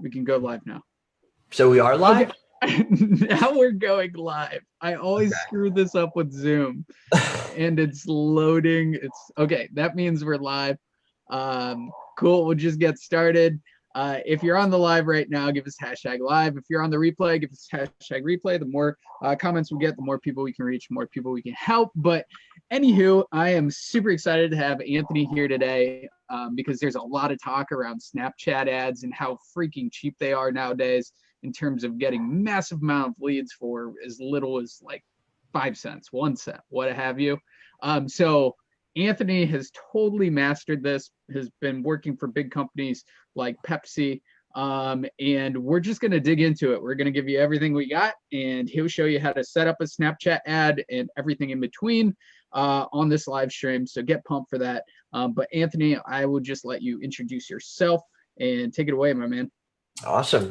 We can go live now. So we are live? Okay. Now we're going live. I always screw this up with Zoom and it's loading. It's okay. That means we're live. Cool. We'll just get started. If you're on the live right now, give us hashtag live. If you're on the replay, give us hashtag replay. The more comments we get, the more people we can reach, more people we can help. But anywho, I am super excited to have Anthony here today because there's a lot of talk around Snapchat ads and how freaking cheap they are nowadays in terms of getting massive amount of leads for as little as like 5 cents, 1 cent, what have you. So Anthony has totally mastered this, has been working for big companies like Pepsi, and we're just going to dig into it. We're going to give you everything we got, and he'll show you how to set up a Snapchat ad and everything in between on this live stream. So get pumped for that. But Anthony, I will just let you introduce yourself and take it away, my man. Awesome.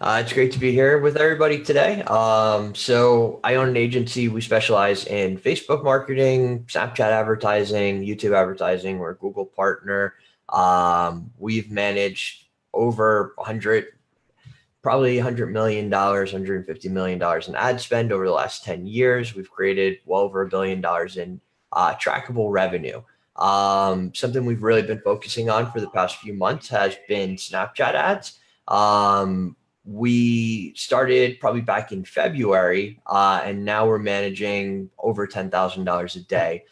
It's great to be here with everybody today. So I own an agency. We specialize in Facebook marketing, Snapchat advertising, YouTube advertising. We're a Google partner. We've managed over probably $100 million, $150 million in ad spend over the last 10 years. We've created well over $1 billion in trackable revenue. Something we've really been focusing on for the past few months has been Snapchat ads. We started probably back in February, and now we're managing over $10,000 a day,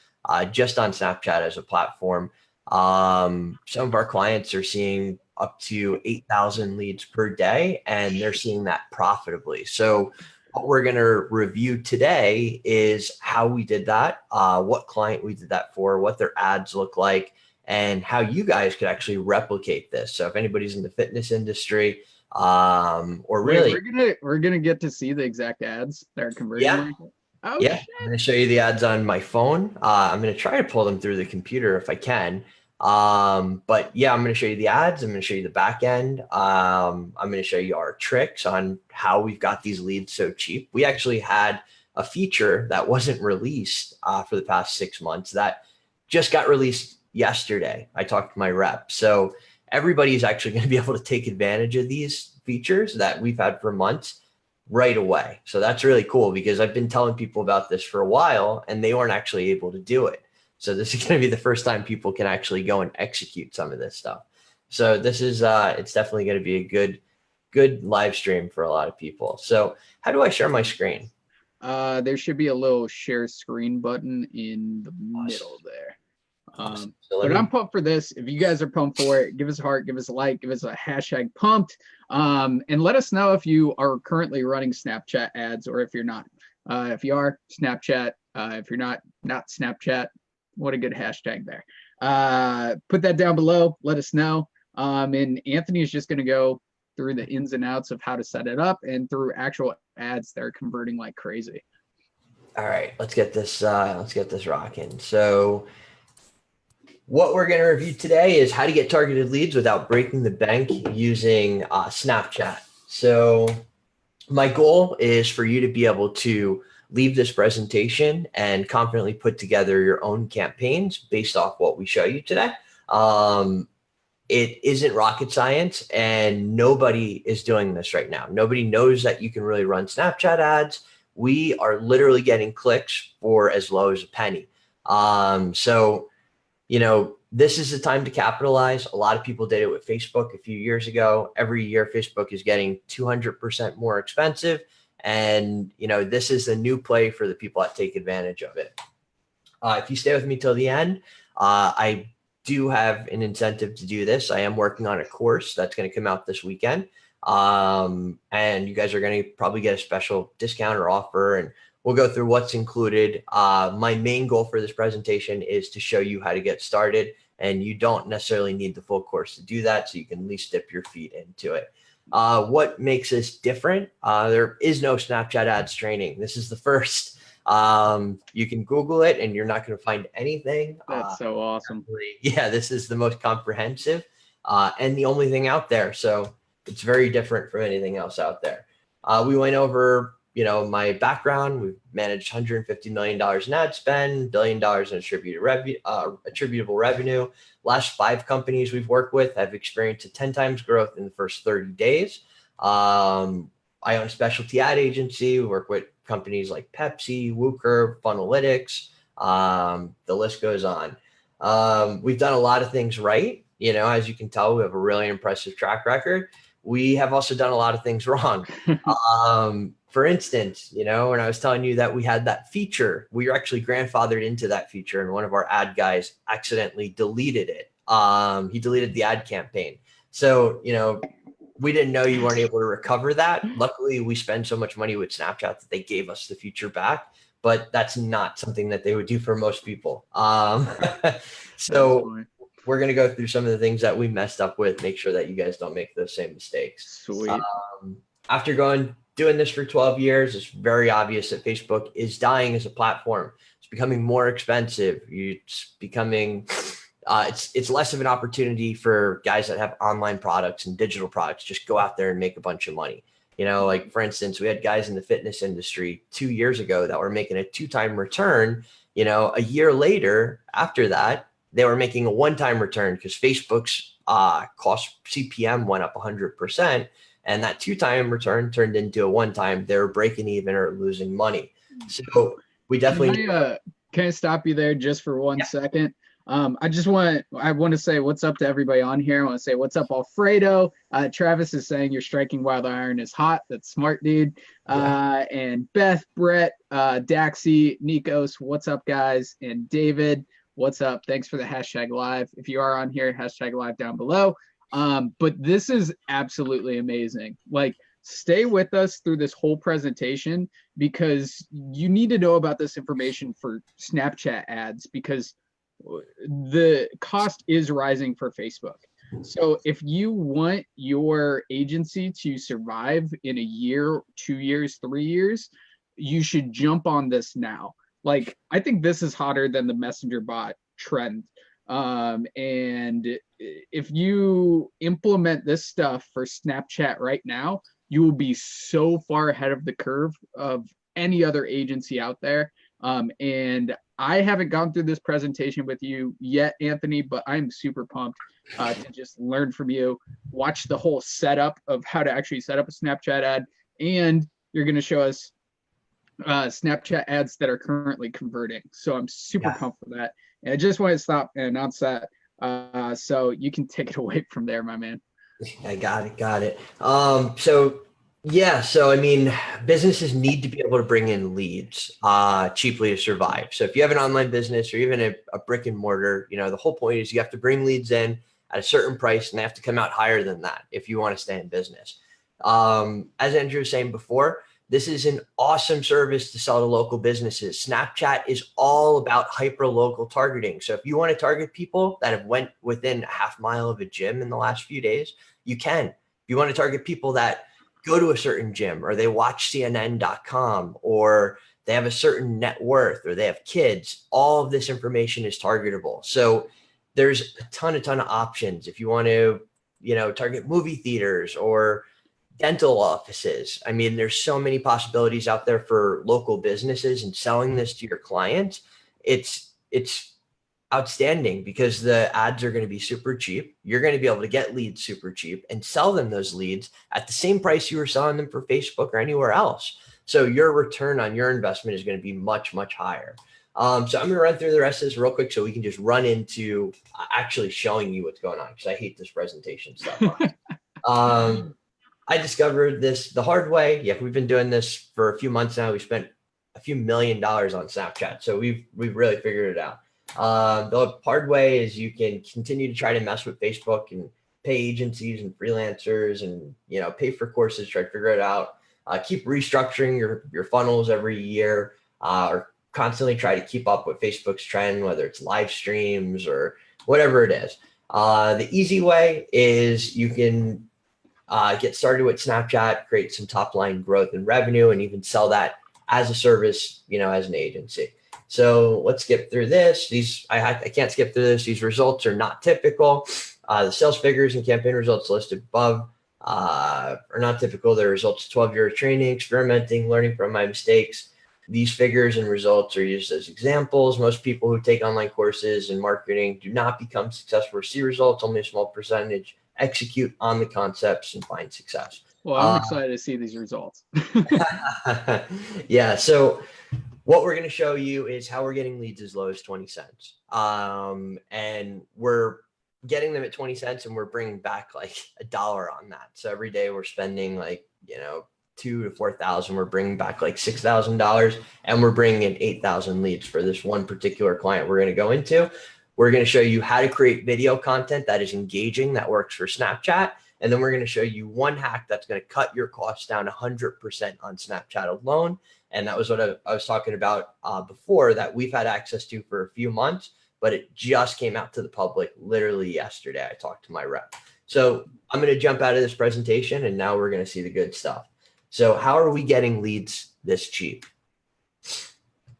just on Snapchat as a platform. Some of our clients are seeing up to 8,000 leads per day, and they're seeing that profitably. So what we're going to review today is how we did that, what client we did that for, what their ads look like, and how you guys could actually replicate this. So if anybody's in the fitness industry, or really, we're gonna get to see the exact ads that are converting. Yeah. Like oh, yeah, shit. I'm going to show you the ads on my phone. I'm going to try to pull them through the computer if I can. But yeah, I'm going to show you the ads. I'm going to show you the back end. I'm going to show you our tricks on how we've got these leads so cheap. We actually had a feature that wasn't released for the past 6 months that just got released yesterday. I talked to my rep. So everybody's actually going to be able to take advantage of these features that we've had for months right away. So that's really cool because I've been telling people about this for a while and they weren't actually able to do it. So this is going to be the first time people can actually go and execute some of this stuff. So this is, it's definitely going to be a good live stream for a lot of people. So how do I share my screen? There should be a little share screen button in the middle there. Awesome. But I'm pumped for this. If you guys are pumped for it, give us a heart, give us a like, give us a hashtag pumped, and let us know if you are currently running Snapchat ads or if you're not. If you are, Snapchat. If you're not Snapchat, what a good hashtag there. Put that down below. Let us know. And Anthony is just going to go through the ins and outs of how to set it up and through actual ads that are converting like crazy. All right, let's get this rocking. So what we're going to review today is how to get targeted leads without breaking the bank using Snapchat. So my goal is for you to be able to leave this presentation and confidently put together your own campaigns based off what we show you today. It isn't rocket science and nobody is doing this right now. Nobody knows that you can really run Snapchat ads. We are literally getting clicks for as low as a penny. So you know, this is the time to capitalize. A lot of people did it with Facebook a few years ago. Every year, Facebook is getting 200% more expensive. And, you know, this is the new play for the people that take advantage of it. If you stay with me till the end, I do have an incentive to do this. I am working on a course that's going to come out this weekend. And you guys are going to probably get a special discount or offer, and we'll go through what's included. My main goal for this presentation is to show you how to get started, and you don't necessarily need the full course to do that, so you can at least dip your feet into it. What makes this different? There is no Snapchat ads training. This is the first. You can Google it, and you're not going to find anything. That's so awesome. Yeah, this is the most comprehensive and the only thing out there. So it's very different from anything else out there. We went over my background, we've managed $150 million in ad spend, $1 billion in attributable revenue. Last 5 companies we've worked with have experienced a 10 times growth in the first 30 days. I own a specialty ad agency. We work with companies like Pepsi, Wooker, Funalytics. The list goes on. We've done a lot of things right. As you can tell, we have a really impressive track record. We have also done a lot of things wrong. For instance, when I was telling you that we had that feature, we were actually grandfathered into that feature, and one of our ad guys accidentally deleted it. He deleted the ad campaign. So, we didn't know you weren't able to recover that. Luckily, we spend so much money with Snapchat that they gave us the feature back, but that's not something that they would do for most people. So we're going to go through some of the things that we messed up with, make sure that you guys don't make those same mistakes. Sweet. After doing this for 12 years, it's very obvious that Facebook is dying as a platform. It's becoming more expensive. It's becoming, it's less of an opportunity for guys that have online products and digital products. Just go out there and make a bunch of money. Like for instance, we had guys in the fitness industry 2 years ago that were making a 2-time return. A year later after that, they were making a 1-time return because Facebook's cost CPM went up 100%. And that 2-time return turned into a 1-time. They're breaking even or losing money. So we definitely can I stop you there just for one second? I want to say what's up to everybody on here. I want to say what's up, Alfredo. Travis is saying your striking while the iron is hot. That's smart, dude. And Beth, Brett, Daxi, Nikos, what's up, guys? And David, what's up? Thanks for the hashtag live. If you are on here, hashtag live down below. But this is absolutely amazing. Like, stay with us through this whole presentation because you need to know about this information for Snapchat ads because the cost is rising for Facebook. So if you want your agency to survive in a year, 2 years, 3 years, you should jump on this now. Like, I think this is hotter than the messenger bot trend. And if you implement this stuff for Snapchat right now, you will be so far ahead of the curve of any other agency out there. And I haven't gone through this presentation with you yet, Anthony, but I'm super pumped to just learn from you, watch the whole setup of how to actually set up a Snapchat ad. And you're going to show us Snapchat ads that are currently converting. So I'm super pumped for that. And I just want to stop and announce that. So you can take it away from there, my man. I got it. So I mean, businesses need to be able to bring in leads cheaply to survive. So if you have an online business or even a brick and mortar, the whole point is you have to bring leads in at a certain price and they have to come out higher than that if you want to stay in business. As Andrew was saying before, this is an awesome service to sell to local businesses. Snapchat is all about hyper-local targeting. So if you want to target people that have went within a half mile of a gym in the last few days, you can. If you want to target people that go to a certain gym or they watch CNN.com or they have a certain net worth or they have kids, all of this information is targetable. So there's a ton of options. If you want to, target movie theaters or dental offices. I mean, there's so many possibilities out there for local businesses and selling this to your clients. It's outstanding because the ads are going to be super cheap. You're going to be able to get leads super cheap and sell them those leads at the same price you were selling them for Facebook or anywhere else. So your return on your investment is going to be much, much higher. So I'm going to run through the rest of this real quick so we can just run into actually showing you what's going on because I hate this presentation stuff. I discovered this the hard way. Yeah, we've been doing this for a few months now. We spent a few $1 million on Snapchat. So we've really figured it out. The hard way is you can continue to try to mess with Facebook and pay agencies and freelancers and, pay for courses, try to figure it out. Keep restructuring your funnels every year or constantly try to keep up with Facebook's trend, whether it's live streams or whatever it is. The easy way is you can get started with Snapchat, create some top line growth and revenue, and even sell that as a service, as an agency. So let's skip through this. I can't skip through this. These results are not typical. The sales figures and campaign results listed above are not typical. They're results of 12 years of training, experimenting, learning from my mistakes. These figures and results are used as examples. Most people who take online courses in marketing do not become successful or see results. Only a small percentage execute on the concepts and find success. Well, I'm excited to see these results. Yeah. So what we're going to show you is how we're getting leads as low as 20 cents. And we're getting them at 20 cents and we're bringing back like $1 on that. So every day we're spending like, 2 to 4,000, we're bringing back like $6,000, and we're bringing in 8,000 leads for this one particular client we're going to go into. We're going to show you how to create video content that is engaging, that works for Snapchat. And then we're going to show you one hack that's going to cut your costs down 100% on Snapchat alone. And that was what I was talking about before, that we've had access to for a few months, but it just came out to the public literally yesterday. I talked to my rep. So I'm going to jump out of this presentation and now we're going to see the good stuff. So how are we getting leads this cheap?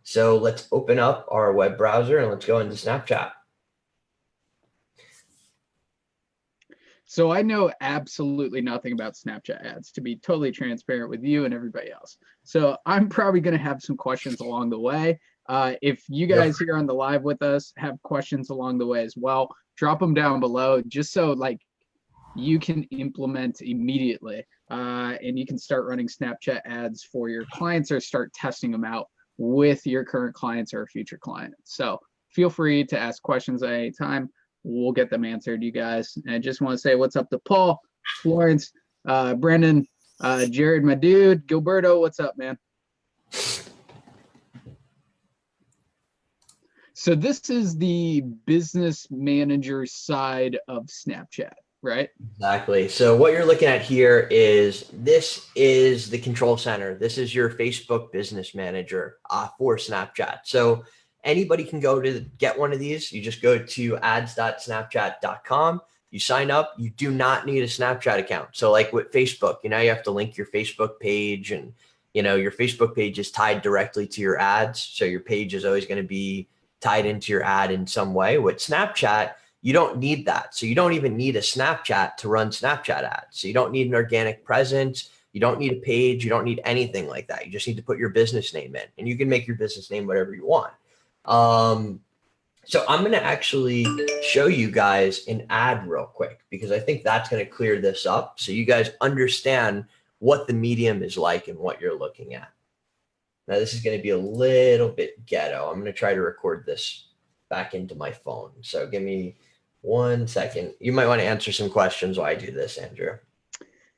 So let's open up our web browser and let's go into Snapchat. So I know absolutely nothing about Snapchat ads, to be totally transparent with you and everybody else. So I'm probably going to have some questions along the way. If you guys here on the live with us have questions along the way as well, drop them down below just so like you can implement immediately. And you can start running Snapchat ads for your clients or start testing them out with your current clients or future clients. So feel free to ask questions at any time. We'll get them answered, you guys. And I just want to say what's up to Paul, Florence, Brendan, Jared, my dude, Gilberto, what's up, man? So this is the business manager side of Snapchat, right? Exactly. So what you're looking at here is this is the control center. This is your Facebook business manager for Snapchat. So anybody can go to get one of these. You just go to ads.snapchat.com. You sign up. You do not need a Snapchat account. So like with Facebook, you have to link your Facebook page, and your Facebook page is tied directly to your ads. So your page is always going to be tied into your ad in some way. With Snapchat, you don't need that. So you don't even need a Snapchat to run Snapchat ads. So you don't need an organic presence. You don't need a page. You don't need anything like that. You just need to put your business name in, and you can make your business name whatever you want. So I'm going to actually show you guys an ad real quick, because I think that's going to clear this up so you guys understand what the medium is like and what you're looking at. Now, this is going to be a little bit ghetto. I'm going to try to record this back into my phone. So give me 1 second. You might want to answer some questions while I do this, Andrew.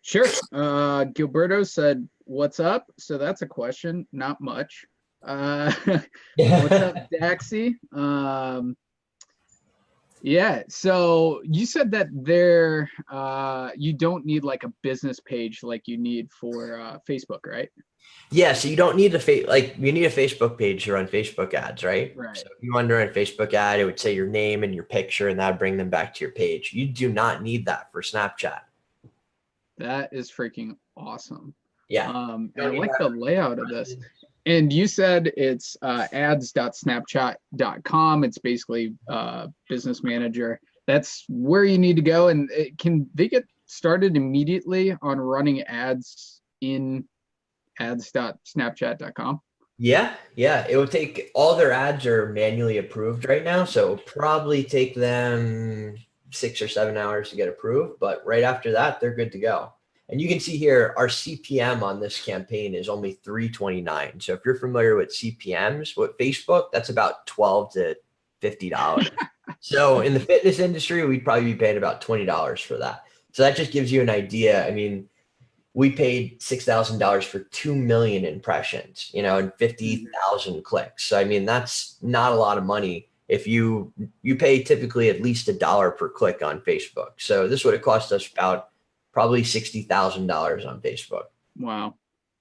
Sure. Gilberto said, what's up? So that's a question, not much. What's up, Daxi? Yeah, so you said that you don't need like a business page like you need for Facebook, right? Yeah, so you don't need you need a Facebook page to run Facebook ads, right? Right. So if you want to run a Facebook ad, it would say your name and your picture, and that'd bring them back to your page. You do not need that for Snapchat. That is freaking awesome. Yeah. And I like the layout of this. And you said it's ads.snapchat.com. It's basically business manager. That's where you need to go. And can they get started immediately on running ads in ads.snapchat.com? Yeah. It will take, all their ads are manually approved right now. So it'll probably take them 6 or 7 hours to get approved. But right after that, they're good to go. And you can see here, our CPM on this campaign is only $3.29. So if you're familiar with CPMs, with Facebook, that's about $12 to $50. So in the fitness industry, we'd probably be paying about $20 for that. So that just gives you an idea. I mean, we paid $6,000 for 2 million impressions, and 50,000 clicks. So, I mean, that's not a lot of money. If you pay typically at least $1 per click on Facebook. So this would have cost us about probably $60,000 on Facebook. Wow.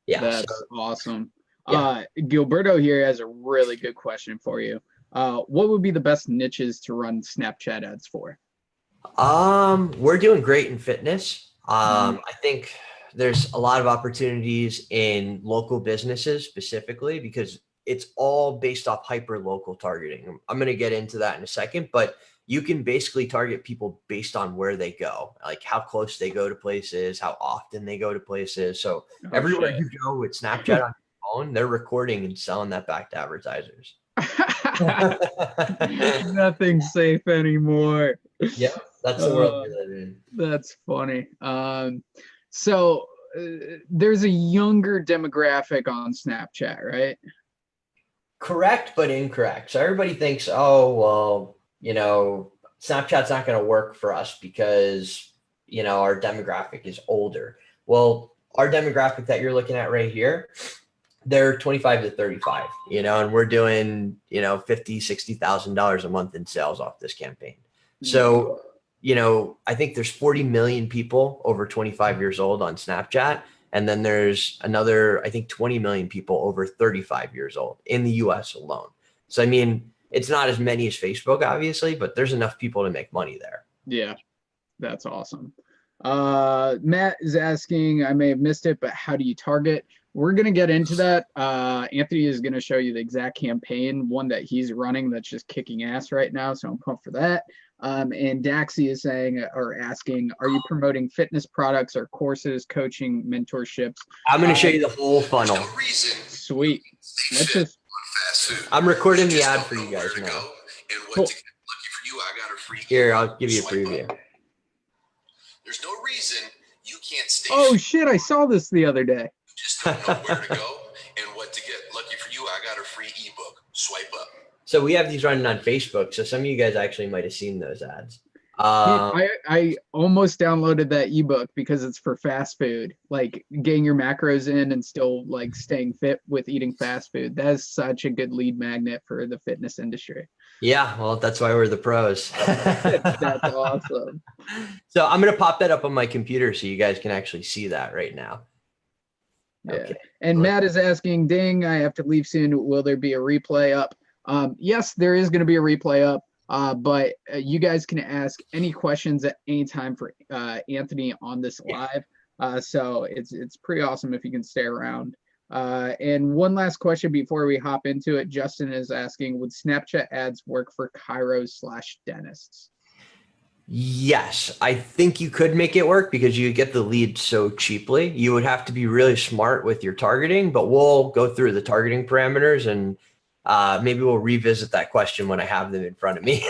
Yeah. That's awesome. Yeah. Gilberto here has a really good question for you. What would be the best niches to run Snapchat ads for? We're doing great in fitness. I think there's a lot of opportunities in local businesses specifically, because it's all based off hyper local targeting. I'm going to get into that in a second, but you can basically target people based on where they go, like how close they go to places, how often they go to places. So everywhere you go with Snapchat on your phone, they're recording and selling that back to advertisers. Nothing's safe anymore. Yeah, that's the world we live in. That's funny. So there's a younger demographic on Snapchat, right? Correct, but incorrect. So everybody thinks, oh, well, you know, Snapchat's not going to work for us because, you know, our demographic is older. Well, our demographic that you're looking at right here, they're 25 to 35, you know, and we're doing, you know, $50,000, $60,000 a month in sales off this campaign. So, you know, I think there's 40 million people over 25 years old on Snapchat. And then there's another, I think, 20 million people over 35 years old in the US alone. So, I mean, it's not as many as Facebook, obviously, but there's enough people to make money there. Yeah, that's awesome. Matt is asking, I may have missed it, but how do you target? We're going to get into that. Anthony is going to show you the exact campaign, one that he's running that's just kicking ass right now. So I'm pumped for that. And Daxi is saying or asking, are you promoting fitness products or courses, coaching, mentorships? I'm going to show you the whole funnel. Sweet. Let's just. I'm recording the ad for you guys now. Cool. Here, I'll give you a preview. There's no reason you can't stay. Oh shit! I saw this the other day. Just don't know where to go and what to get. Lucky for you, I got a free ebook. Swipe up. So we have these running on Facebook. So some of you guys actually might have seen those ads. I almost downloaded that ebook because it's for fast food, like getting your macros in and still like staying fit with eating fast food. That is such a good lead magnet for the fitness industry. Yeah, well, that's why we're the pros. That's awesome. So I'm going to pop that up on my computer so you guys can actually see that right now. Yeah. Okay. And Matt is asking, ding, I have to leave soon. Will there be a replay up? Yes, there is going to be a replay up. But you guys can ask any questions at any time for Anthony on this live. So it's pretty awesome if you can stay around. And one last question before we hop into it. Justin is asking, would Snapchat ads work for chiros/dentists? Yes, I think you could make it work because you get the lead so cheaply. You would have to be really smart with your targeting, but we'll go through the targeting parameters and maybe we'll revisit that question when I have them in front of me.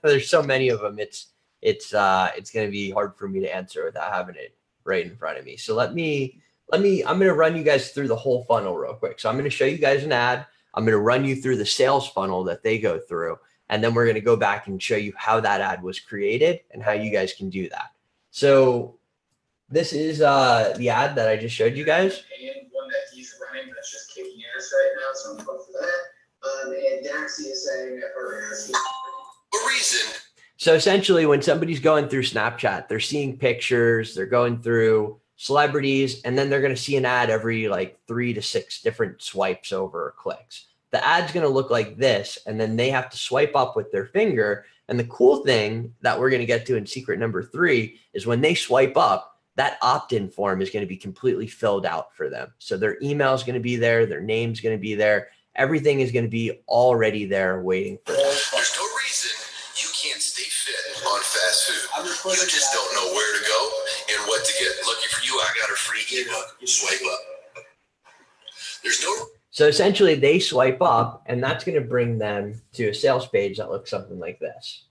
There's so many of them. It's going to be hard for me to answer without having it right in front of me. So I'm going to run you guys through the whole funnel real quick. So I'm going to show you guys an ad. I'm going to run you through the sales funnel that they go through. And then we're going to go back and show you how that ad was created and how you guys can do that. So this is the ad that I just showed you guys. And one that he's running that's just kicking ass right now. So I'm pumped for that. And Daxi is saying, or asking, a reason. So essentially, when somebody's going through Snapchat, they're seeing pictures, they're going through celebrities, and then they're going to see an ad every like 3 to 6 different swipes over or clicks. The ad's going to look like this, and then they have to swipe up with their finger. And the cool thing that we're going to get to in secret number 3 is when they swipe up, that opt-in form is going to be completely filled out for them. So their email is going to be there, their name's going to be there. Everything is going to be already there waiting for them. There's no reason you can't stay fit on fast food. You just don't know where to go and what to get. Lucky for you, I got a free ebook. Swipe up. There's no. So essentially they swipe up and that's going to bring them to a sales page that looks something like this.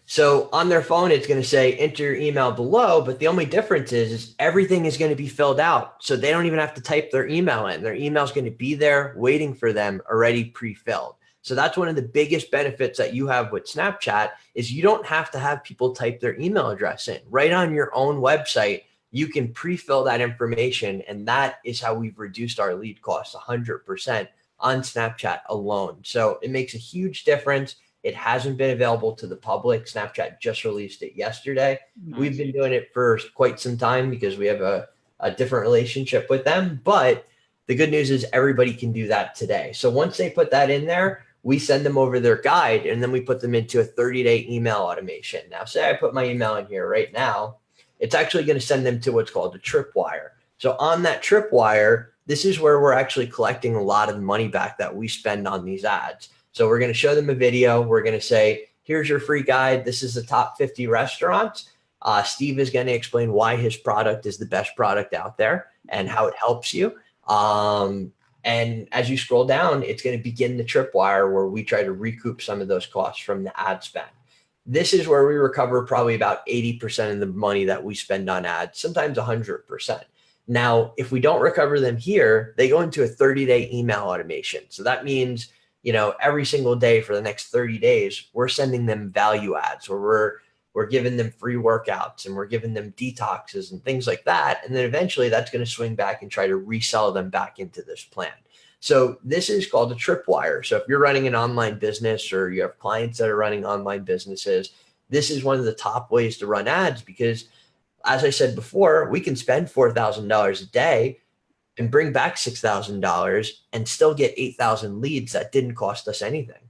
So on their phone, it's going to say enter your email below, but the only difference is everything is going to be filled out. So they don't even have to type their email in. Their email is going to be there waiting for them already pre-filled. So that's one of the biggest benefits that you have with Snapchat is you don't have to have people type their email address in. Right on your own website, you can pre-fill that information. And that is how we've reduced our lead costs 100% on Snapchat alone. So it makes a huge difference. It hasn't been available to the public. Snapchat just released it yesterday. Nice. We've been doing it for quite some time because we have a different relationship with them. But the good news is everybody can do that today. So once they put that in there, we send them over their guide and then we put them into a 30-day email automation. Now, say I put my email in here right now, it's actually going to send them to what's called a tripwire. So on that tripwire, this is where we're actually collecting a lot of the money back that we spend on these ads. So we're going to show them a video. We're going to say, here's your free guide. This is the top 50 restaurants. Steve is going to explain why his product is the best product out there and how it helps you. And as you scroll down, it's going to begin the tripwire where we try to recoup some of those costs from the ad spend. This is where we recover probably about 80% of the money that we spend on ads, sometimes 100%. Now, if we don't recover them here, they go into a 30-day email automation. So that means, every single day for the next 30 days, we're sending them value ads, or we're giving them free workouts, and we're giving them detoxes and things like that. And then eventually that's going to swing back and try to resell them back into this plan. So this is called a tripwire. So if you're running an online business or you have clients that are running online businesses, this is one of the top ways to run ads, because as I said before, we can spend $4,000 a day and bring back $6,000 and still get 8,000 leads that didn't cost us anything.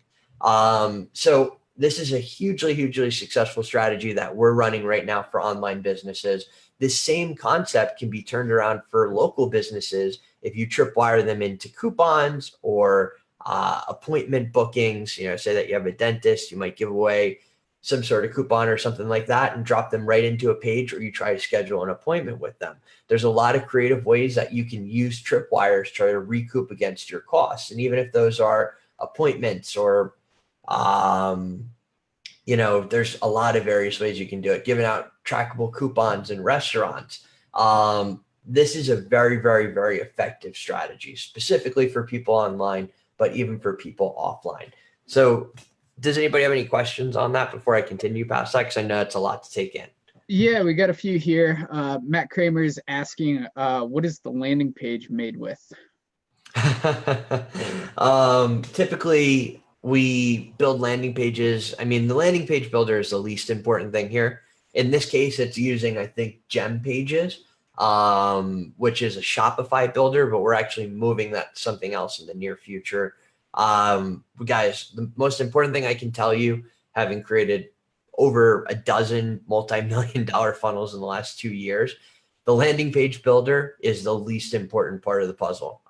So this is a hugely, hugely successful strategy that we're running right now for online businesses. This same concept can be turned around for local businesses if you tripwire them into coupons or appointment bookings. Say that you have a dentist, you might give away some sort of coupon or something like that and drop them right into a page, or you try to schedule an appointment with them. There's a lot of creative ways that you can use tripwires to try to recoup against your costs. And even if those are appointments or there's a lot of various ways you can do it, giving out trackable coupons in restaurants. This is a very, very, very effective strategy, specifically for people online, but even for people offline. So does anybody have any questions on that before I continue past that? Because I know it's a lot to take in. Yeah, we got a few here. Matt Kramer is asking, what is the landing page made with? Typically, we build landing pages. I mean, the landing page builder is the least important thing here. In this case, it's using, I think, Gem Pages, which is a Shopify builder, but we're actually moving that to something else in the near future. Guys, the most important thing I can tell you, having created over a dozen multi-million-dollar funnels in the last 2 years, the landing page builder is the least important part of the puzzle.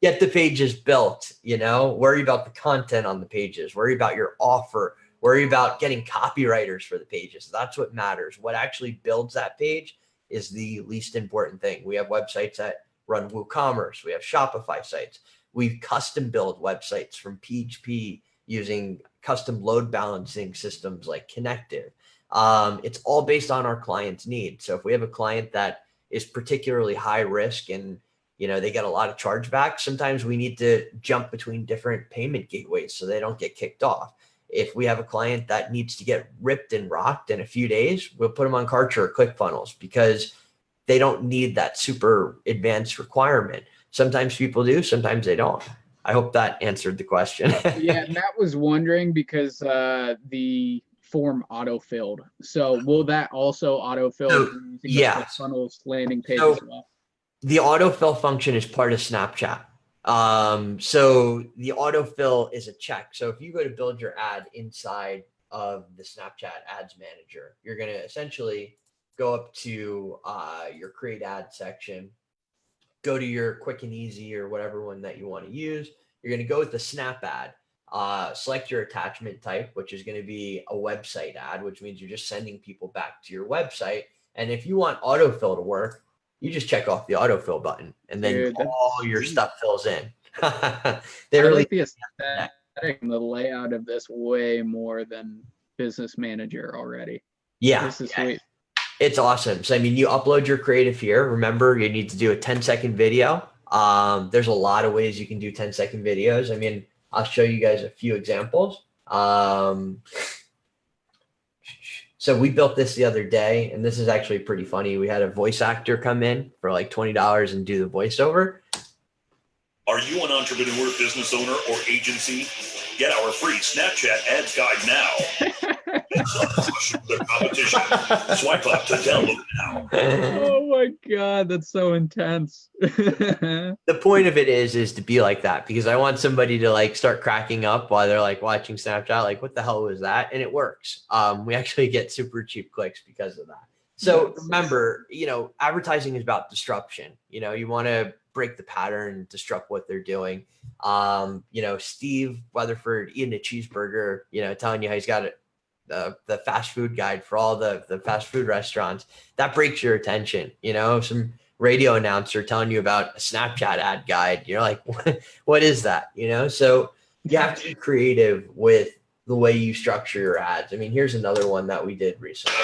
Get the pages built, worry about the content on the pages, worry about your offer, worry about getting copywriters for the pages. That's what matters. What actually builds that page is the least important thing. We have websites that run WooCommerce. We have Shopify sites. We custom build websites from PHP using custom load balancing systems like Connective. It's all based on our client's needs. So if we have a client that is particularly high risk and they get a lot of chargebacks, sometimes we need to jump between different payment gateways so they don't get kicked off. If we have a client that needs to get ripped and rocked in a few days, we'll put them on Kartra or ClickFunnels because they don't need that super advanced requirement. Sometimes people do, sometimes they don't. I hope that answered the question. Yeah, Matt was wondering because the form auto-filled. So will that also auto-fill using the funnels landing page as well? The autofill function is part of Snapchat. So the autofill is a check. So if you go to build your ad inside of the Snapchat Ads Manager, you're going to essentially go up to your create ad section, go to your quick and easy or whatever one that you want to use. You're going to go with the Snap ad, select your attachment type, which is going to be a website ad, which means you're just sending people back to your website. And if you want autofill to work, you just check off the autofill button and then all your stuff fills in. They really like the aesthetic and the layout of this way more than Business Manager already. Yeah. This is sweet. It's awesome. So, I mean, you upload your creative here. Remember, you need to do a 10-second video. There's a lot of ways you can do 10-second videos. I mean, I'll show you guys a few examples. So we built this the other day, and this is actually pretty funny. We had a voice actor come in for like $20 and do the voiceover. Are you an entrepreneur, business owner, or agency? Get our free Snapchat ads guide now. The competition. Swipe up to download now. Oh my God, that's so intense. The point of it is to be like that, because I want somebody to like start cracking up while they're like watching Snapchat, like what the hell was that? And it works. We actually get super cheap clicks because of that. So remember, advertising is about disruption. You want to break the pattern, disrupt what they're doing. Steve Weatherford eating a cheeseburger, telling you how he's got the fast food guide for all the fast food restaurants. That breaks your attention. Some radio announcer telling you about a Snapchat ad guide. You're like, what is that? So you have to be creative with the way you structure your ads. I mean, here's another one that we did recently.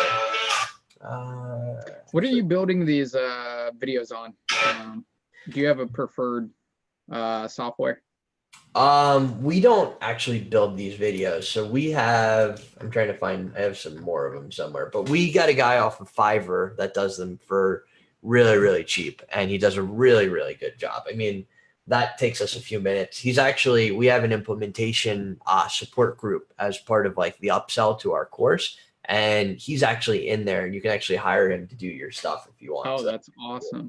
What are you building these videos on? Do you have a preferred software? We don't actually build these videos. So I have some more of them somewhere, but we got a guy off of Fiverr that does them for really, really cheap. And he does a really, really good job. I mean, that takes us a few minutes. We have an implementation support group as part of like the upsell to our course. And he's actually in there, and you can actually hire him to do your stuff if you want. Oh, that's awesome.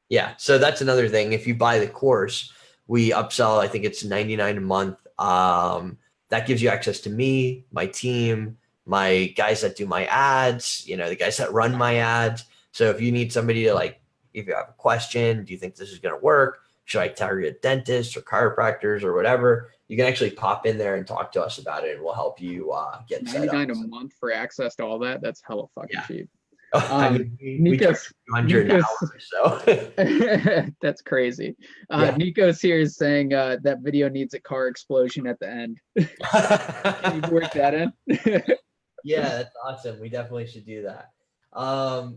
Yeah. So that's another thing. If you buy the course, we upsell, I think it's $99 a month. That gives you access to me, my team, my guys that do my ads, the guys that run my ads. So if you need somebody to if you have a question, do you think this is going to work? Should I target dentists or chiropractors or whatever? You can actually pop in there and talk to us about it, and we'll help you get set up. $99 a month for access to all that? That's hella fucking cheap. I mean, Nikos, 200 an hour or so. That's crazy. Nikos here is saying that video needs a car explosion at the end. Can you work that in? Yeah, that's awesome. We definitely should do that. I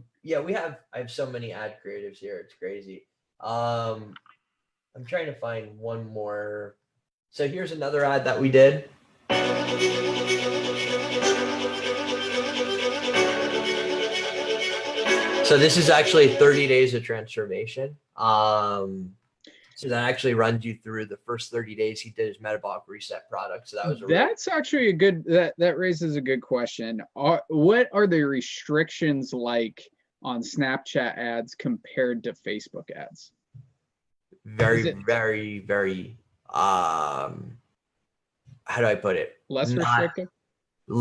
have so many ad creatives here. It's crazy. I'm trying to find one more. So here's another ad that we did. So this is actually 30 days of transformation. So that actually runs you through the first 30 days. He did his metabolic reset product. So that's actually a good, that raises a good question. What are the restrictions like on Snapchat ads compared to Facebook ads? Very, very, very, how do I put it? Less restrictive?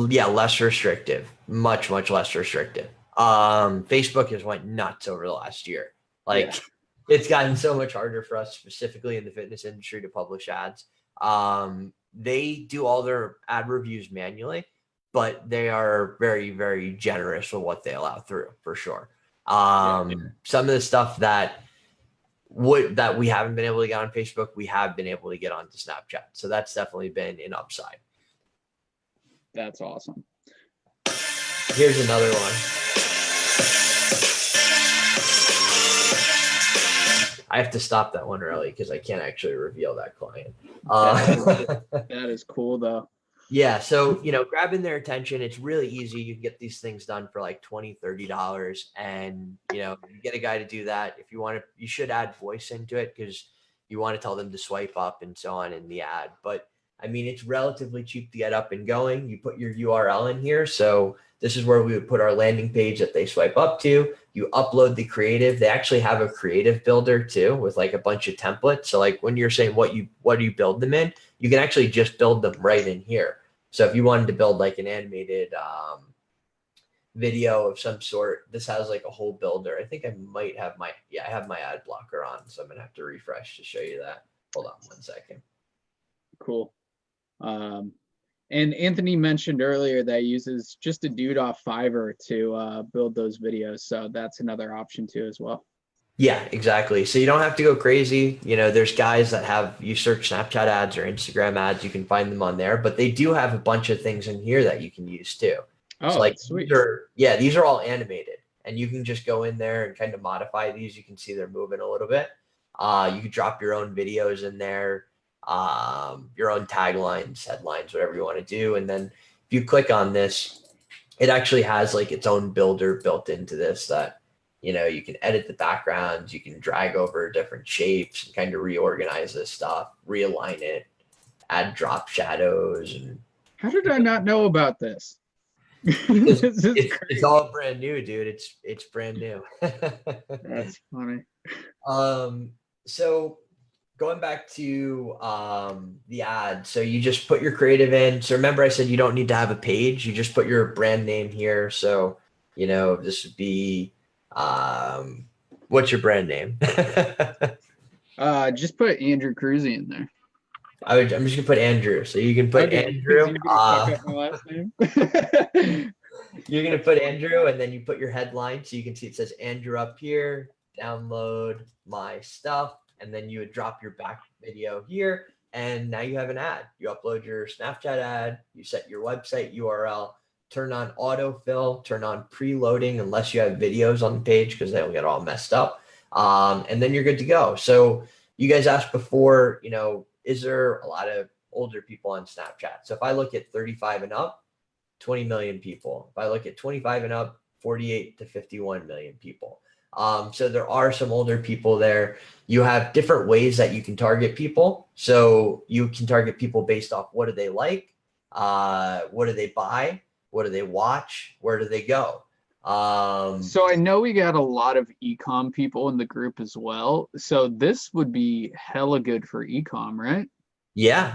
Yeah, less restrictive. Much, much less restrictive. Facebook has went nuts over the last year. It's gotten so much harder for us, specifically in the fitness industry, to publish ads. They do all their ad reviews manually, but they are very, very generous with what they allow through, for sure. Some of the stuff that we haven't been able to get on Facebook, we have been able to get onto Snapchat. So that's definitely been an upside. That's awesome. Here's another one. I have to stop that one early because I can't actually reveal that client. That is cool though. Yeah. So, grabbing their attention, it's really easy. You can get these things done for like $20, $30. And, you get a guy to do that. If you want to, you should add voice into it because you want to tell them to swipe up and so on in the ad. But I mean, it's relatively cheap to get up and going. You put your URL in here. So this is where we would put our landing page that they swipe up to. You upload the creative. They actually have a creative builder too, with like a bunch of templates. So like when you're saying what do you build them in, you can actually just build them right in here. So if you wanted to build like an animated video of some sort, this has like a whole builder. I think I might have I have my ad blocker on, so I'm gonna have to refresh to show you that. Hold on 1 second. Cool. And Anthony mentioned earlier that he uses just a dude off Fiverr to build those videos. So that's another option too as well. Yeah, exactly. So you don't have to go crazy. There's guys that you search Snapchat ads or Instagram ads, you can find them on there, but they do have a bunch of things in here that you can use too. Oh, so like sweet. These are all animated, and you can just go in there and kind of modify these. You can see they're moving a little bit. You can drop your own videos in there, your own taglines, headlines, whatever you want to do. And then if you click on this, it actually has like its own builder built into this that, you can edit the backgrounds, you can drag over different shapes and kind of reorganize this stuff, realign it, add drop shadows. And how did I not know about this? It's all brand new, dude. It's brand new. That's funny. So going back to the ad, so you just put your creative in. So remember I said you don't need to have a page. You just put your brand name here. So This would be, what's your brand name? Just put Andrew Cruzy in there. I'm just gonna put Andrew. So you can put Okay, Andrew. you're gonna fuck up my last name. You're gonna put Andrew, and then you put your headline, so you can see it says Andrew up here. Download my stuff, and then you would drop your back video here, and now you have an ad. You upload your Snapchat ad. You set your website URL. Turn on autofill. Turn on preloading, unless you have videos on the page, because they'll get all messed up. And then you're good to go. So you guys asked before, is there a lot of older people on Snapchat? So if I look at 35 and up, 20 million people. If I look at 25 and up, 48 to 51 million people. So there are some older people there. You have different ways that you can target people. So you can target people based off what do they like, what do they buy, what do they watch, where do they go. So I know we got a lot of ecom people in the group as well. So this would be hella good for ecom, right? Yeah.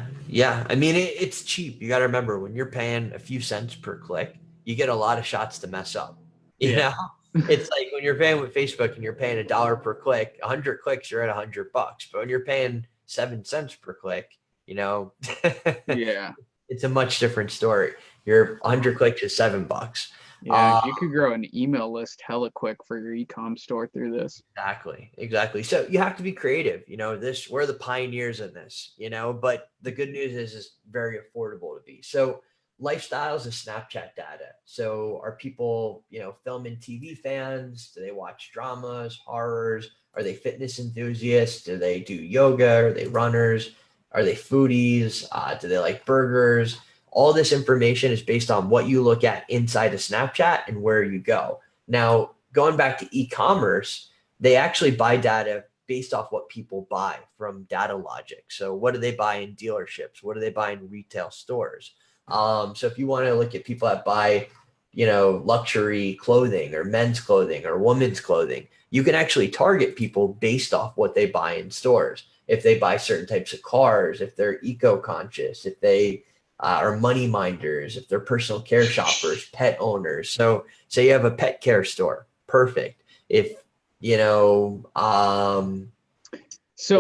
I mean, it's cheap. You got to remember, when you're paying a few cents per click, you get a lot of shots to mess up. It's like when you're paying with Facebook and you're paying $1 per click, 100 clicks, you're at $100. But when you're paying 7 cents per click, Yeah. it's a much different story. Your 100 clicks is $7. Yeah, you could grow an email list hella quick for your ecom store through this. Exactly. So you have to be creative. We're the pioneers in this, but the good news is it's very affordable to be. So lifestyles is Snapchat data. So are people, film and TV fans? Do they watch dramas, horrors? Are they fitness enthusiasts? Do they do yoga? Are they runners? Are they foodies? Do they like burgers? All this information is based on what you look at inside of Snapchat and where you go. Now, going back to e-commerce, they actually buy data based off what people buy from data logic. So what do they buy in dealerships? What do they buy in retail stores? So if you want to look at people that buy, luxury clothing or men's clothing or women's clothing, you can actually target people based off what they buy in stores. If they buy certain types of cars, if they're eco-conscious, if they are money minders, if they're personal care shoppers, pet owners. So say you have a pet care store, perfect. If so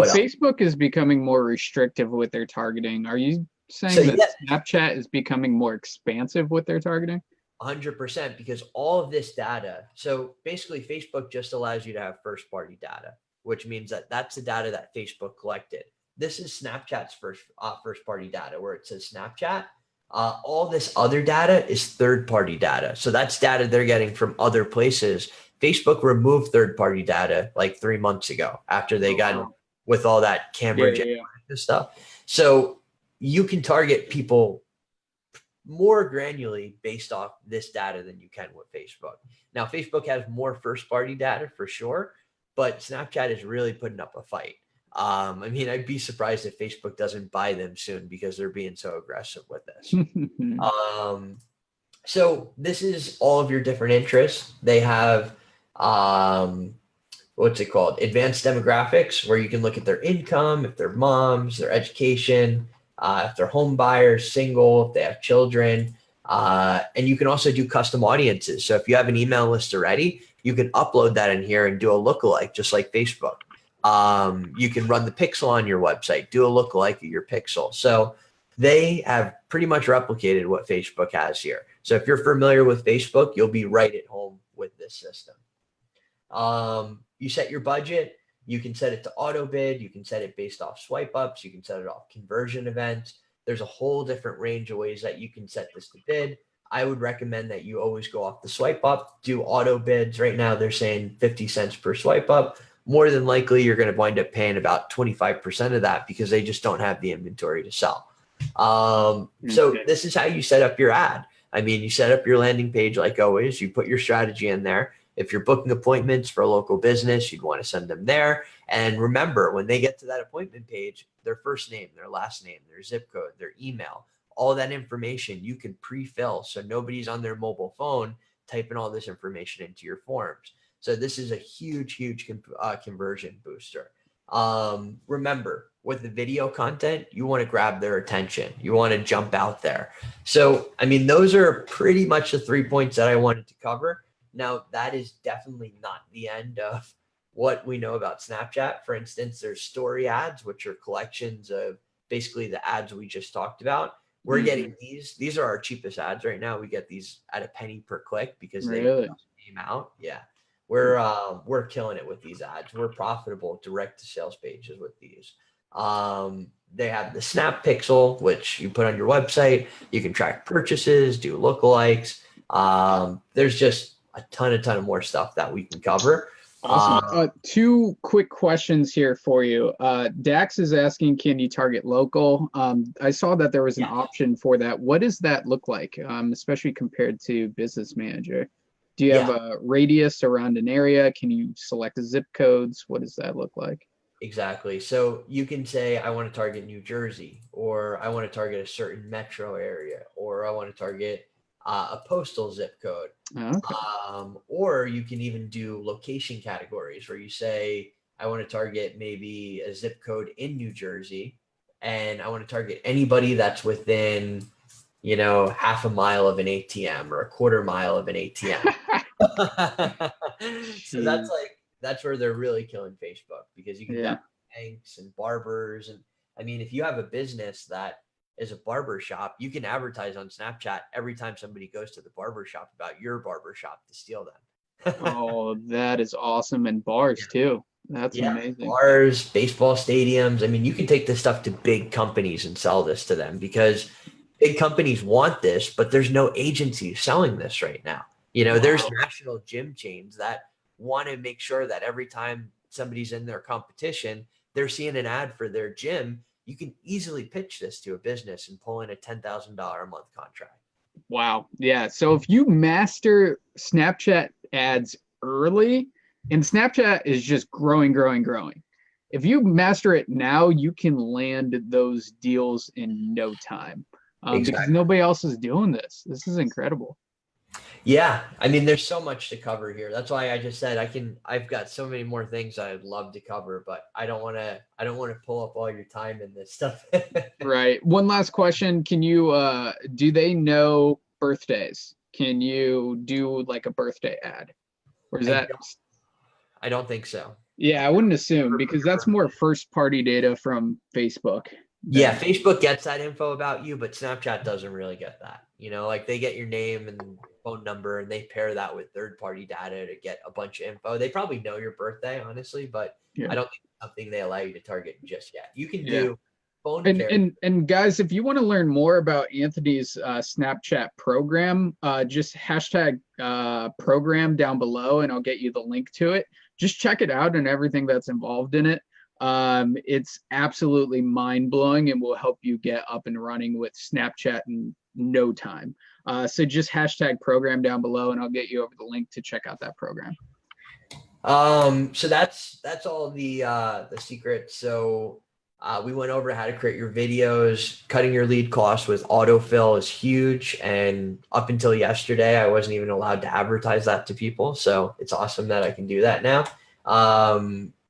Facebook is becoming more restrictive with their targeting. Are you saying that Snapchat is becoming more expansive with their targeting? 100%, because all of this data. So basically, Facebook just allows you to have first party data, which means that that's the data that Facebook collected. This is Snapchat's first party data, where it says Snapchat. All this other data is third party data. So that's data they're getting from other places. Facebook removed third party data like 3 months ago after they got with all that Cambridge Analytica stuff. So you can target people more granularly based off this data than you can with Facebook. Now, Facebook has more first party data for sure, but Snapchat is really putting up a fight. I'd be surprised if Facebook doesn't buy them soon, because they're being so aggressive with this. So this is all of your different interests. They have, what's it called? Advanced demographics, where you can look at their income, if they're moms, their education, if they're home buyers, single, if they have children. And you can also do custom audiences. So if you have an email list already, you can upload that in here and do a lookalike, just like Facebook. You can run the pixel on your website, do a lookalike of your pixel. So they have pretty much replicated what Facebook has here. So if you're familiar with Facebook, you'll be right at home with this system. You set your budget. You can set it to auto bid. You can set it based off swipe ups. You can set it off conversion events. There's a whole different range of ways that you can set this to bid. I would recommend that you always go off the swipe up, do auto bids. Right now, they're saying 50 cents per swipe up. More than likely, you're going to wind up paying about 25% of that, because they just don't have the inventory to sell. So this is how you set up your ad. You set up your landing page like always. You put your strategy in there. If you're booking appointments for a local business, you'd want to send them there. And remember, when they get to that appointment page, their first name, their last name, their zip code, their email, all that information you can pre-fill, so nobody's on their mobile phone typing all this information into your forms. So this is a huge conversion booster. Remember, with the video content, you want to grab their attention. You want to jump out there. So, those are pretty much the 3 points that I wanted to cover. Now, that is definitely not the end of what we know about Snapchat. For instance, there's story ads, which are collections of basically the ads we just talked about. We're getting these are our cheapest ads right now. We get these at a penny per click because they just came out. Yeah. We're killing it with these ads. We're profitable direct to sales pages with these. They have the Snap Pixel, which you put on your website. You can track purchases, do lookalikes. There's just a ton of more stuff that we can cover. Awesome. Two quick questions here for you. Dax is asking, can you target local? I saw that there was an option for that. What does that look like, especially compared to Business Manager? Do you have a radius around an area? Can you select zip codes? What does that look like? Exactly. So you can say, I want to target New Jersey, or I want to target a certain metro area, or I want to target a postal zip code. Okay. Or you can even do location categories where you say, I want to target maybe a zip code in New Jersey, and I want to target anybody that's within, half a mile of an ATM or a quarter mile of an ATM. So that's where they're really killing Facebook, because you can get banks and barbers. And I mean, if you have a business that is a barber shop, you can advertise on Snapchat every time somebody goes to the barber shop about your barber shop to steal them. Oh, that is awesome. And bars too. That's amazing. Bars, baseball stadiums. I mean, you can take this stuff to big companies and sell this to them, because big companies want this, but there's no agency selling this right now. There's national gym chains that want to make sure that every time somebody's in their competition, they're seeing an ad for their gym. You can easily pitch this to a business and pull in a $10,000 a month contract. Wow. Yeah. So if you master Snapchat ads early, and Snapchat is just growing. If you master it now, you can land those deals in no time. Because nobody else is doing this. This is incredible. Yeah. I mean, there's so much to cover here. That's why I just said I've got so many more things I'd love to cover, but I don't want to pull up all your time in this stuff. Right. One last question. Can you, do they know birthdays? Can you do like a birthday ad? Or is I don't think so. Yeah, I wouldn't assume, because that's more first party data from Facebook. Yeah, Facebook gets that info about you, but Snapchat doesn't really get that. Like they get your name and phone number, and they pair that with third-party data to get a bunch of info. They probably know your birthday, honestly, but I don't think it's something they allow you to target just yet. You can do phone and guys, if you want to learn more about Anthony's Snapchat program, just hashtag program down below, and I'll get you the link to it. Just check it out and everything that's involved in it. It's absolutely mind-blowing and will help you get up and running with Snapchat in no time. So just hashtag program down below, and I'll get you over the link to check out that program. So that's all the secrets. So we went over how to create your videos. Cutting your lead costs with autofill is huge, and up until yesterday I wasn't even allowed to advertise that to people, so it's awesome that I can do that now.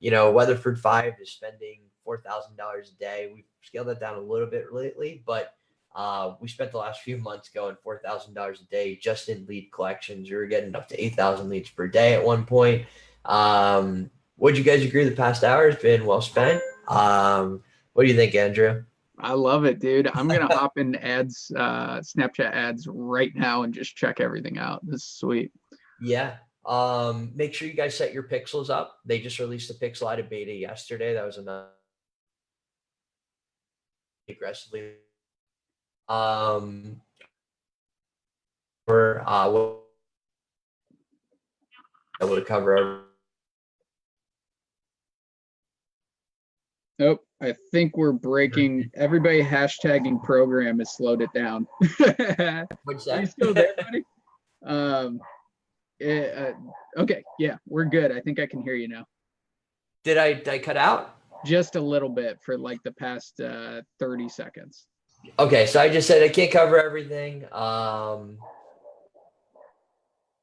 Weatherford 5 is spending $4,000 a day. We've scaled that down a little bit lately, but we spent the last few months going $4,000 a day just in lead collections. We were getting up to 8,000 leads per day at one point. Would you guys agree the past hour has been well spent? What do you think, Andrew? I love it, dude. I'm going to hop in ads, Snapchat ads right now and just check everything out. This is sweet. Yeah. Make sure you guys set your pixels up. They just released the pixel out of beta yesterday. That was another aggressively. We're able to cover. Nope. I think we're breaking. Everybody hashtagging program has slowed it down. What's that? Are you still there, buddy? Okay. Yeah, we're good. I think I can hear you now. Did I cut out? Just a little bit for like the past 30 seconds. Okay, so I just said I can't cover everything.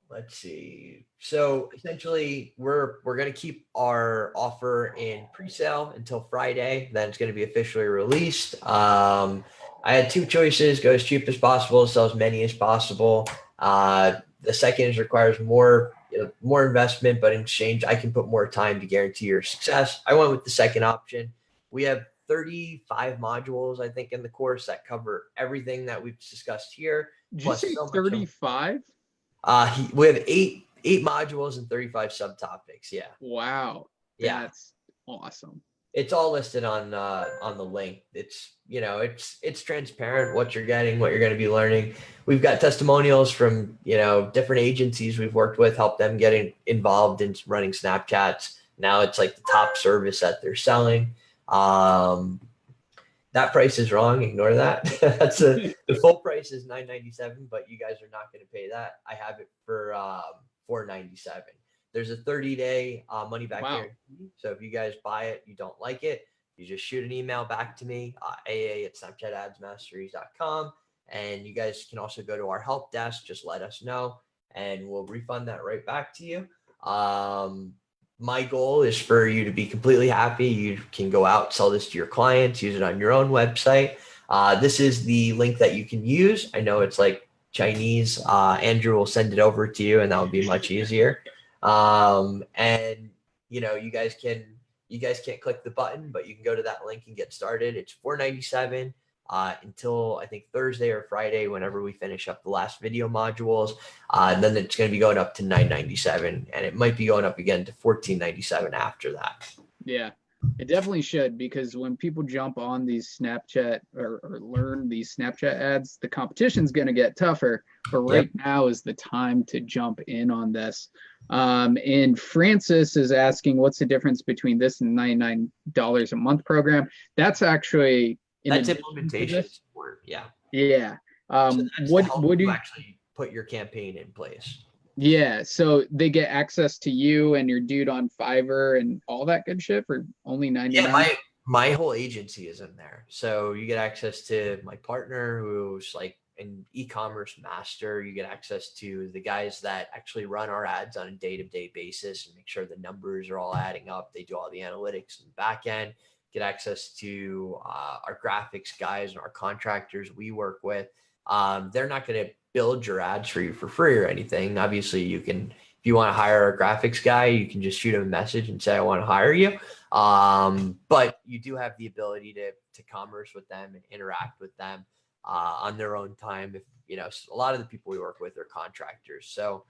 Let's see. So essentially, we're going to keep our offer in pre-sale until Friday. Then it's going to be officially released. I had two choices: go as cheap as possible, sell as many as possible. The second is requires more, more investment, but in exchange, I can put more time to guarantee your success. I went with the second option. We have 35 modules, I think, in the course that cover everything that we've discussed here. Did you say 35? We have eight modules and 35 subtopics. Yeah. Wow. Yeah. That's awesome. It's all listed on the link. It's, it's transparent what you're getting, what you're going to be learning. We've got testimonials from, different agencies we've worked with, help them getting involved in running Snapchats. Now it's like the top service that they're selling. That price is wrong. Ignore that. The full price is $9.97, but you guys are not going to pay that. I have it for $4.97. There's a 30-day money back guarantee. So if you guys buy it, you don't like it, you just shoot an email back to me, aa@snapchatadsmasteries.com. And you guys can also go to our help desk. Just let us know and we'll refund that right back to you. My goal is for you to be completely happy. You can go out, sell this to your clients, use it on your own website. This is the link that you can use. I know it's like Chinese. Andrew will send it over to you and that would be much easier. And you guys can't click the button, but you can go to that link and get started. It's $4.97 until I think Thursday or Friday, whenever we finish up the last video modules. And then it's going to be going up to $9.97, and it might be going up again to $14.97 after that. Yeah, it definitely should, because when people jump on these Snapchat or learn these Snapchat ads, the competition's going to get tougher. But right now is the time to jump in on this. And Francis is asking, what's the difference between this and $99 a month program? That's actually that's implementation support. Yeah. Yeah. So what would you actually put your campaign in place? Yeah. So they get access to you and your dude on Fiverr and all that good shit for only $99. Yeah, my whole agency is in there. So you get access to my partner, who's like an e-commerce master. You get access to the guys that actually run our ads on a day-to-day basis and make sure the numbers are all adding up. They do all the analytics in the back end. Get access to our graphics guys and our contractors we work with. They're not going to build your ads for you for free or anything. Obviously, you can, if you want to hire a graphics guy, you can just shoot him a message and say, I want to hire you. But you do have the ability to commerce with them and interact with them on their own time. If a lot of the people we work with are contractors. So,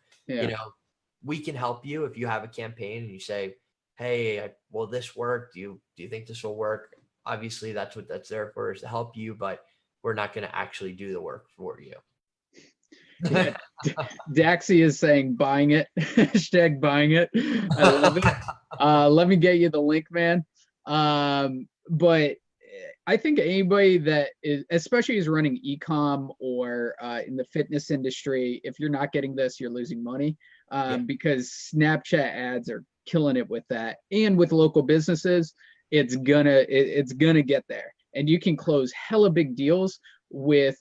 we can help you if you have a campaign and you say, hey, will this work? Do you think this will work? Obviously, that's what that's there for, is to help you, but we're not going to actually do the work for you. Yeah. Daxi is saying buying it. Hashtag buying it. I love it. Let me get you the link, man. But I think anybody that is, especially is running e-com or in the fitness industry, if you're not getting this, you're losing money because Snapchat ads are killing it with that. And with local businesses, it's gonna get there. And you can close hella big deals with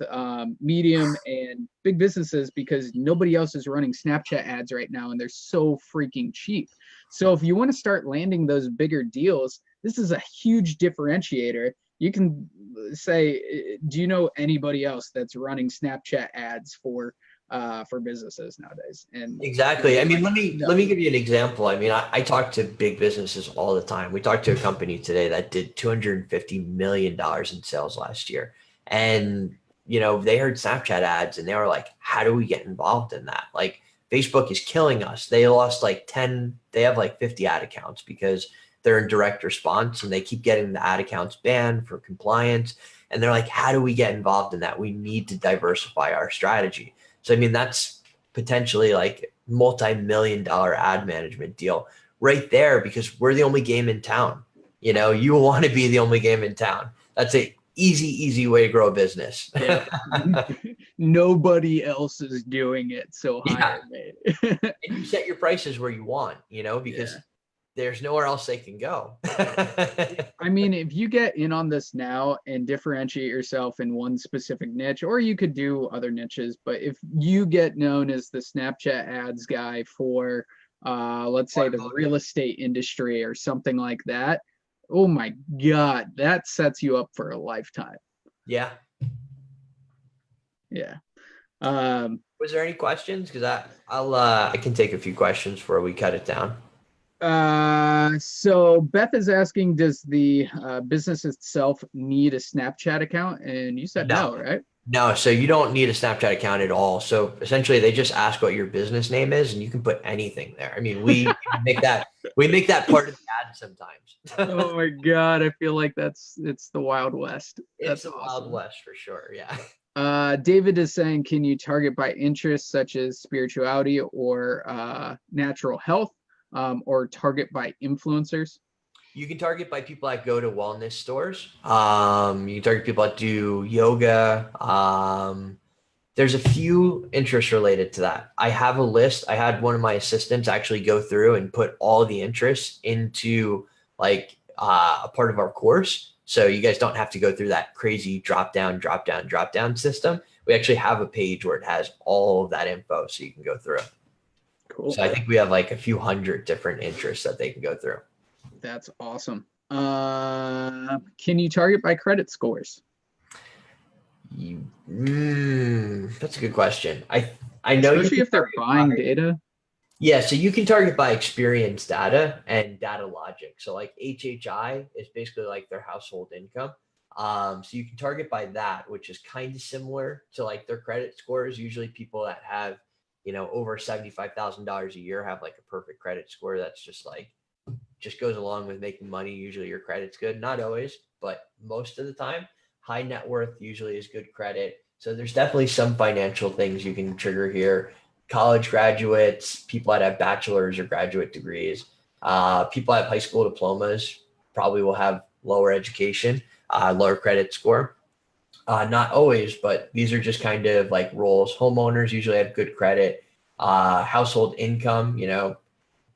medium and big businesses because nobody else is running Snapchat ads right now, and they're so freaking cheap. So if you want to start landing those bigger deals, this is a huge differentiator. You can say, do you know anybody else that's running Snapchat ads for businesses nowadays? And exactly. I mean, let me give you an example. I mean, I talk to big businesses all the time. We talked to a company today that did $250 million in sales last year. And, they heard Snapchat ads and they were like, how do we get involved in that? Like, Facebook is killing us. They lost they have like 50 ad accounts because they're in direct response and they keep getting the ad accounts banned for compliance. And they're like, how do we get involved in that? We need to diversify our strategy. So, I mean, that's potentially like multi-million-dollar ad management deal right there because we're the only game in town. You want to be the only game in town. That's a easy way to grow a business. Yeah. Nobody else is doing it. So hire me. And you set your prices where you want, because there's nowhere else they can go. I mean, if you get in on this now and differentiate yourself in one specific niche, or you could do other niches, but if you get known as the Snapchat ads guy for, let's say, the real estate industry or something like that, oh my God, that sets you up for a lifetime. Yeah. Yeah. Was there any questions? Because I can take a few questions before we cut it down. So Beth is asking, does the business itself need a Snapchat account? And you said no, right? No, so you don't need a Snapchat account at all. So essentially they just ask what your business name is and you can put anything there. I mean, we make that part of the ad sometimes. Oh my God. I feel like it's the Wild West. It's That's the awesome. Wild West for sure. Yeah. David is saying, can you target by interests such as spirituality or natural health, or target by influencers? You can target by people that go to wellness stores. You can target people that do yoga. There's a few interests related to that. I have a list. I had one of my assistants actually go through and put all the interests into like a part of our course. So you guys don't have to go through that crazy drop down system. We actually have a page where it has all of that info so you can go through. Cool. So I think we have like a few hundred different interests that they can go through. That's awesome. Can you target by credit scores? That's a good question. I know, especially if they're buying data. Yeah, so you can target by experience data and data logic. So like HHI is basically like their household income. So you can target by that, which is kind of similar to like their credit scores. Usually people that have, over $75,000 a year have like a perfect credit score. That's just goes along with making money. Usually your credit's good, not always, but most of the time. High net worth usually is good credit. So there's definitely some financial things you can trigger here. College graduates, people that have bachelor's or graduate degrees, people that have high school diplomas probably will have lower education, lower credit score. Not always, but these are just kind of like roles. Homeowners usually have good credit. Household income,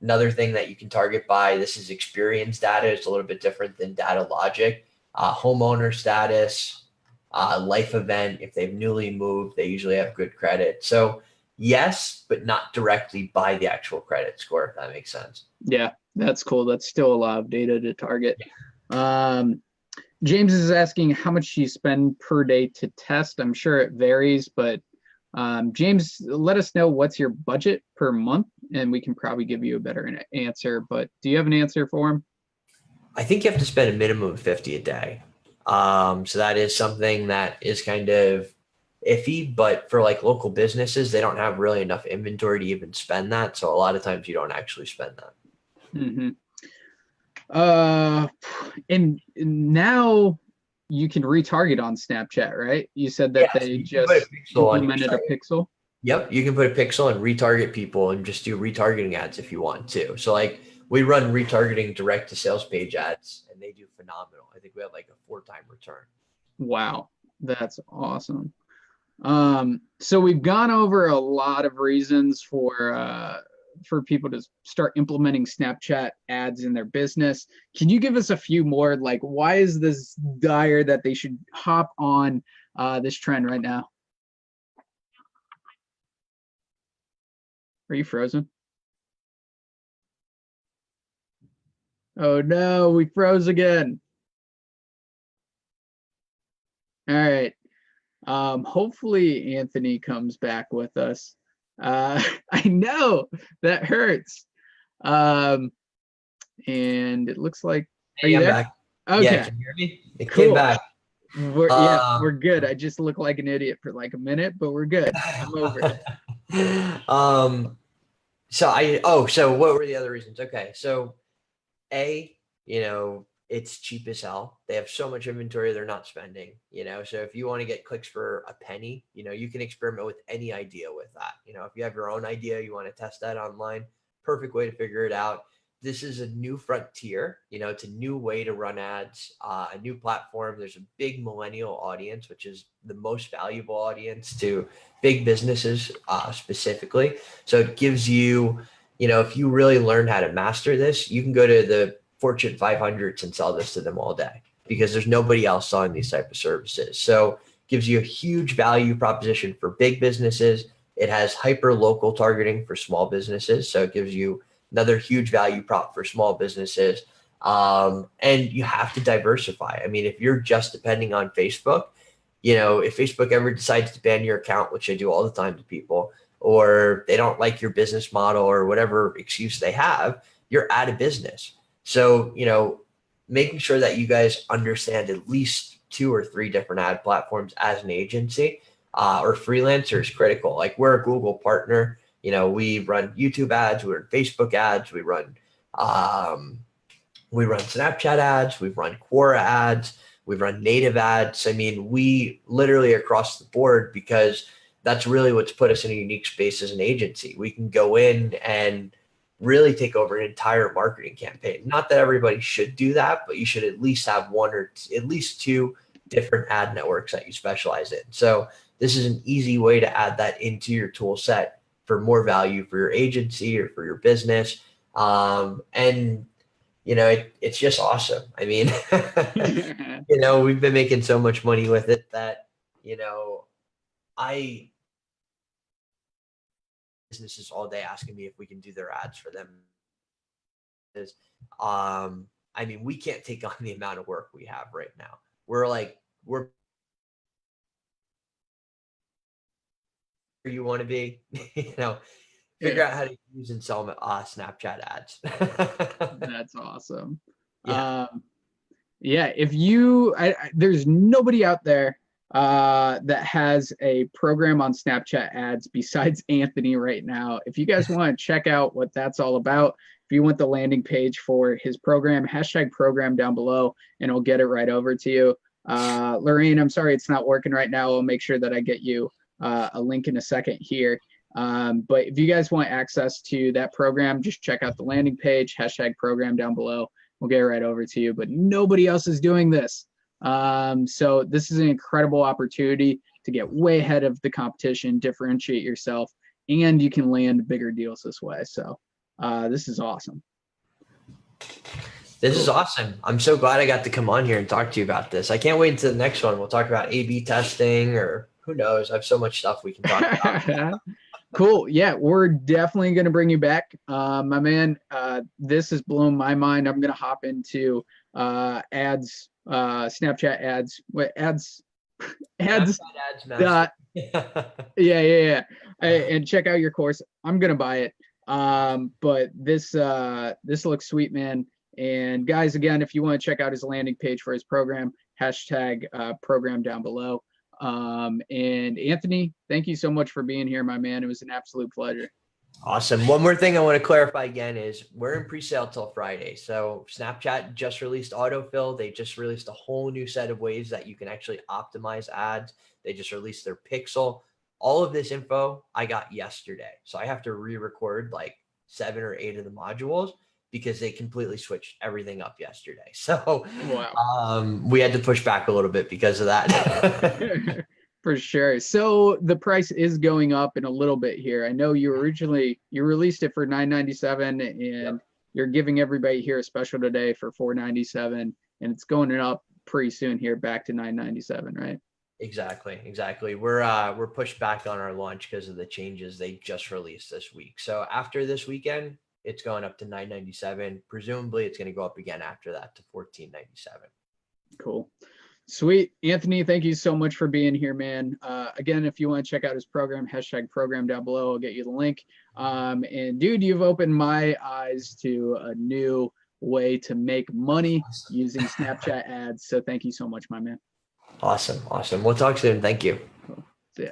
another thing that you can target by, this is experience data. It's a little bit different than data logic. Homeowner status, life event. If they've newly moved, they usually have good credit. So yes, but not directly by the actual credit score, if that makes sense. Yeah, that's cool. That's still a lot of data to target. Yeah. James is asking how much you spend per day to test. I'm sure it varies, but James, let us know what's your budget per month, and we can probably give you a better answer. But do you have an answer for him? I think you have to spend a minimum of 50 a day. So that is something that is kind of iffy, but for like local businesses, they don't have really enough inventory to even spend that. So a lot of times you don't actually spend that. Mm-hmm. And now you can retarget on Snapchat, right? You said that they just implemented a pixel. Yep, you can put a pixel and retarget people and just do retargeting ads if you want to. So like we run retargeting direct to sales page ads and they do phenomenal. I think we have like a 4-time return. Wow, that's awesome. So we've gone over a lot of reasons for people to start implementing Snapchat ads in their business. Can you give us a few more? Like, why is this dire that they should hop on this trend right now? Are you frozen? Oh no, we froze again. All right. Hopefully Anthony comes back with us. I know that hurts. And it looks like, are you there? Back. Okay. Yeah, can you hear me? It cool. came back. We're good. I just look like an idiot for like a minute, but we're good. I'm over it. So what were the other reasons? Okay. So it's cheap as hell. They have so much inventory they're not spending, so if you want to get clicks for a penny, you can experiment with any idea with that. If you have your own idea, you want to test that online, perfect way to figure it out. This is a new frontier, it's a new way to run ads, a new platform. There's a big millennial audience, which is the most valuable audience to big businesses specifically. So it gives you, if you really learn how to master this, you can go to the Fortune 500s and sell this to them all day because there's nobody else selling these type of services. So it gives you a huge value proposition for big businesses. It has hyper local targeting for small businesses. So it gives you another huge value prop for small businesses. And you have to diversify. I mean, if you're just depending on Facebook, if Facebook ever decides to ban your account, which I do all the time to people, or they don't like your business model or whatever excuse they have, you're out of business. So, making sure that you guys understand at least 2 or 3 different ad platforms as an agency or freelancer is critical. Like, we're a Google partner. We run YouTube ads, we run Facebook ads, we run Snapchat ads, we've run Quora ads, we've run native ads. I mean, we literally across the board, because that's really what's put us in a unique space as an agency. We can go in and really take over an entire marketing campaign. Not that everybody should do that, but you should at least have 1 or at least 2 different ad networks that you specialize in. So this is an easy way to add that into your tool set for more value for your agency or for your business. And it's just awesome. I mean, we've been making so much money with it that, businesses all day asking me if we can do their ads for them. I mean, we can't take on the amount of work we have right now. We're where you want to be, figure out how to use and sell Snapchat ads. That's awesome. Yeah. If there's nobody out there that has a program on Snapchat ads besides Anthony right now. If you guys want to check out what that's all about, if you want the landing page for his program, #program down below, and I'll get it right over to you. Lorraine, I'm sorry it's not working right now. I'll make sure that I get you a link in a second here. But if you guys want access to that program, just check out the landing page, #program down below. We'll get it right over to you. But nobody else is doing this. So this is an incredible opportunity to get way ahead of the competition, differentiate yourself, and you can land bigger deals this way. So this is awesome. This is awesome. I'm so glad I got to come on here and talk to you about this. I can't wait until the next one. We'll talk about A/B testing, or who knows. I have so much stuff we can talk about. Cool. Yeah, we're definitely going to bring you back. My man, this has blown my mind. I'm going to hop into ads, Snapchat ads, ads. Dot, yeah. And check out your course. I'm going to buy it. But this looks sweet, man. And guys, again, if you want to check out his landing page for his program, #program down below. And Anthony, thank you so much for being here, my man. It was an absolute pleasure. Awesome. One more thing I want to clarify again is we're in pre-sale till Friday. So Snapchat just released autofill. They just released a whole new set of ways that you can actually optimize ads. They just released their pixel. All of this info I got yesterday. So I have to re-record like 7 or 8 of the modules because they completely switched everything up yesterday. So wow. We had to push back a little bit because of that. For sure. So the price is going up in a little bit here. I know you released it for $9.97, and you're giving everybody here a special today for $4.97, and it's going up pretty soon here back to $9.97, right? Exactly. We're pushed back on our launch because of the changes they just released this week. So after this weekend, it's going up to $9.97. Presumably it's going to go up again after that to $14.97. Cool. Sweet. Anthony, thank you so much for being here, man. Again, if you want to check out his program, #program down below, I'll get you the link. And dude, you've opened my eyes to a new way to make money using Snapchat ads. So thank you so much, my man. Awesome. We'll talk soon. Thank you. Cool. See ya.